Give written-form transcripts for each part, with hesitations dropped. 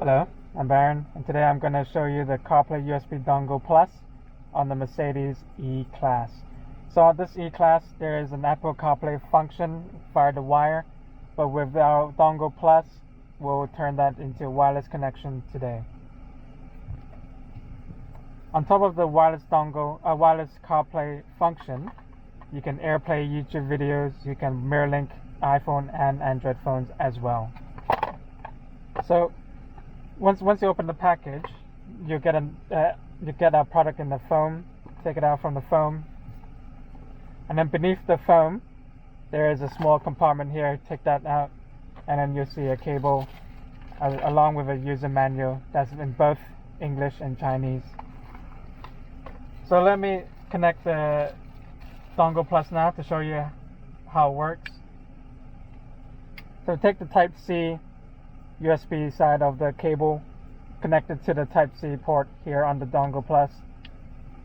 Hello, I'm Baron, and today I'm going to show you the CarPlay USB dongle Plus on the Mercedes E class. So on this E class, there is an Apple CarPlay function via the wire, but with our dongle Plus, we'll turn that into a wireless connection today. On top of the wireless CarPlay function, you can AirPlay YouTube videos, you can mirror link iPhone and Android phones as well. So once you open the package, you get a product in the foam. Take it out from the foam, and then beneath the foam there is a small compartment here. Take that out, and then you'll see a cable along with a user manual that's in both English and Chinese. So let me connect the dongle Plus now to show you how it works. So take the Type-C USB side of the cable, connected to the Type-C port here on the dongle Plus,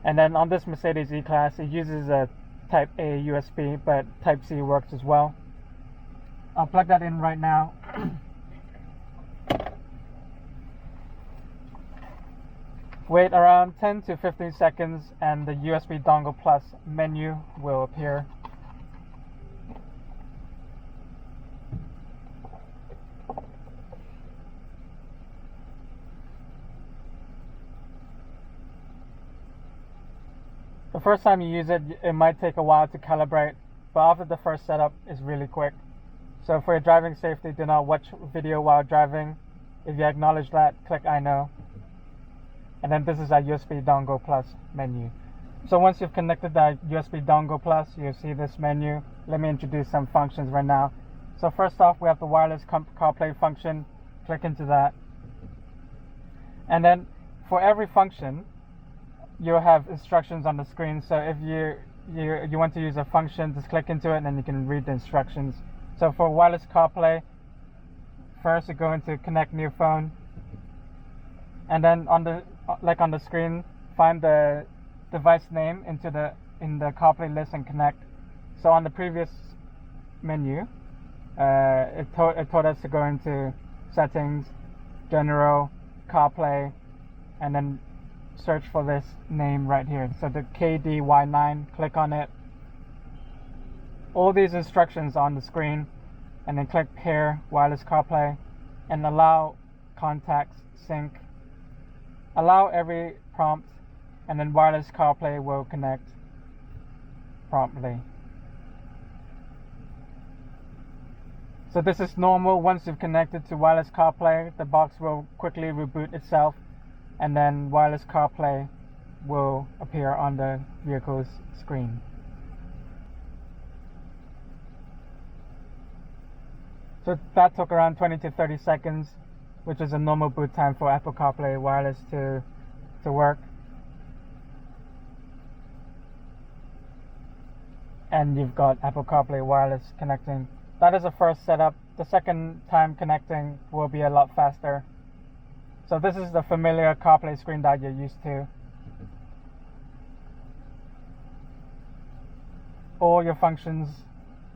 and then on this Mercedes E-Class it uses a Type-A USB, but Type-C works as well. I'll plug that in right now. Wait around 10 to 15 seconds and the USB dongle Plus menu will appear. The first time you use it, it might take a while to calibrate, but after the first setup, it's really quick. So for your driving safety, do not watch video while driving. If you acknowledge that, click I know. And then this is our USB dongle Plus menu. So once you've connected that USB dongle Plus, you'll see this menu. Let me introduce some functions right now. So first off, we have the wireless CarPlay function. Click into that. And then for every function, you'll have instructions on the screen. So if you want to use a function, just click into it and then you can read the instructions. So for wireless CarPlay, first you go into connect new phone, and then on the screen, find the device name in the CarPlay list and connect. So on the previous menu, it told us to go into settings, general, CarPlay, and then search for this name right here. So the KDY9, click on it. All these instructions on the screen, and then click pair wireless CarPlay and allow contacts sync. Allow every prompt, and then wireless CarPlay will connect promptly. So this is normal. Once you've connected to wireless CarPlay, the box will quickly reboot itself, and then wireless CarPlay will appear on the vehicle's screen. So that took around 20 to 30 seconds, which is a normal boot time for Apple CarPlay wireless to work. And you've got Apple CarPlay wireless connecting. That is the first setup. The second time connecting will be a lot faster. So this is the familiar CarPlay screen that you're used to. All your functions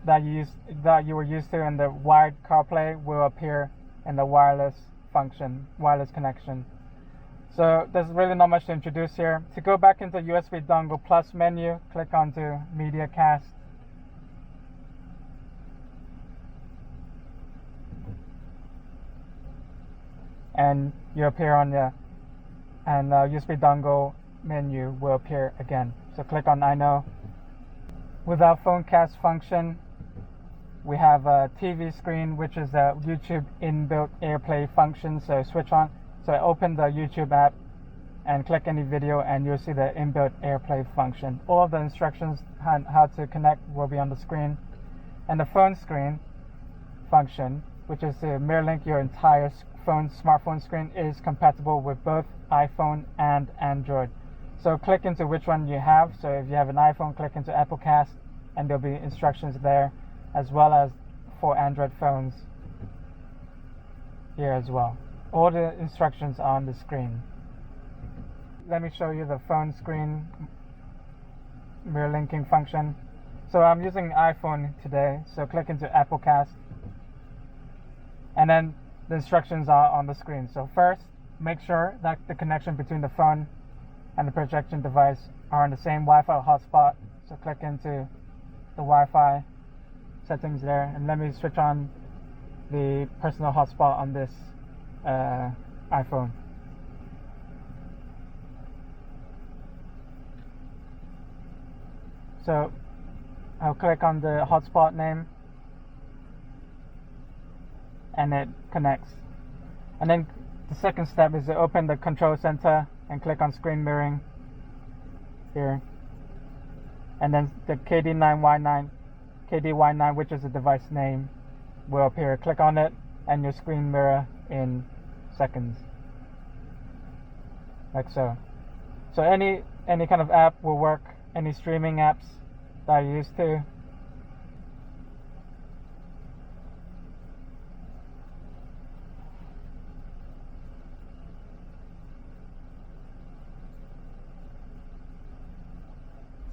that you were used to in the wired CarPlay will appear in the wireless connection. So there's really not much to introduce here. To go back into USB dongle Plus menu, click onto Media Cast. And you appear on USB dongle menu will appear again. So click on I know. With our phone cast function, we have a TV screen, which is a YouTube inbuilt AirPlay function. So switch on. So open the YouTube app and click any video, and you'll see the inbuilt AirPlay function. All of the instructions on how to connect will be on the screen. And the phone screen function, which is to mirror link your entire smartphone screen, is compatible with both iPhone and Android. So click into which one you have. So if you have an iPhone, click into Apple Cast, and there'll be instructions there, as well as for Android phones here as well. All the instructions are on the screen. Let me show you the phone screen mirror linking function. So I'm using iPhone today, so click into Apple Cast, and then the instructions are on the screen. So first, make sure that the connection between the phone and the projection device are on the same Wi-Fi hotspot. So click into the Wi-Fi settings there, and let me switch on the personal hotspot on this iPhone. So I'll click on the hotspot name and it connects. And then the second step is to open the control center and click on screen mirroring here. And then the KD9, which is the device name, will appear. Click on it and your screen mirror in seconds. Like so. So any kind of app will work, any streaming apps that you're used to.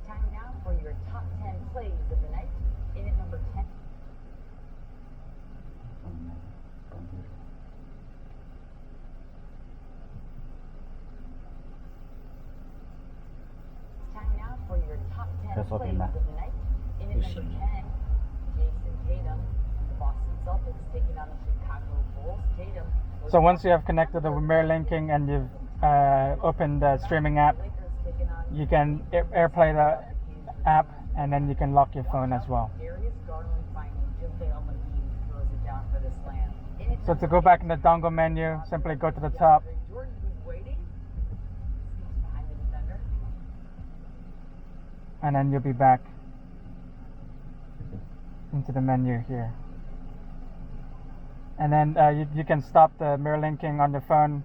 Time now for your top 10 plays of the night. In at number 10. Time now for your top 10 plays of the night. In at number 10, Jason Tatum and the Boston Celtics taking on the Chicago Bulls. Tatum. So once you have connected the mirror linking and you've opened the streaming app, you can AirPlay the app and then you can lock your phone as well. So to go back in the dongle menu, simply go to the top and then you'll be back into the menu here. And then you can stop the mirror linking on your phone.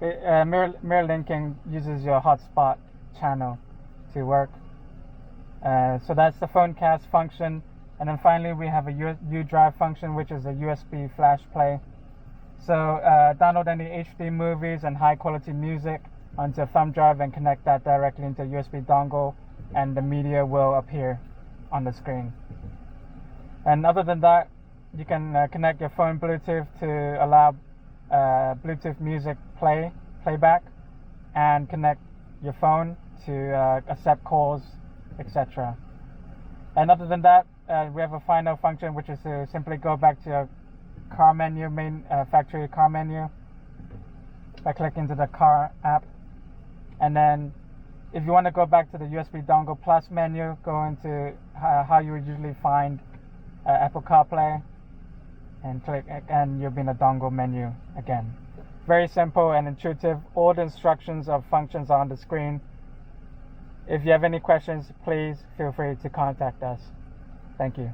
Mirror linking uses your hotspot channel to work. So that's the phone cast function. And then finally we have a U-Drive function, which is a USB flash play. So download any HD movies and high quality music onto a thumb drive and connect that directly into a USB dongle, and the media will appear on the screen. And other than that, you can connect your phone Bluetooth to allow Bluetooth music playback, and connect your phone to accept calls, etc. And other than that, we have a final function, which is to simply go back to your car menu, main factory car menu, by clicking into the car app. And then if you want to go back to the USB dongle plus menu, go into how you would usually find Apple CarPlay, and click, and you'll be in the dongle menu again. Very simple and intuitive. All the instructions of functions are on the screen. If you have any questions, please feel free to contact us. Thank you.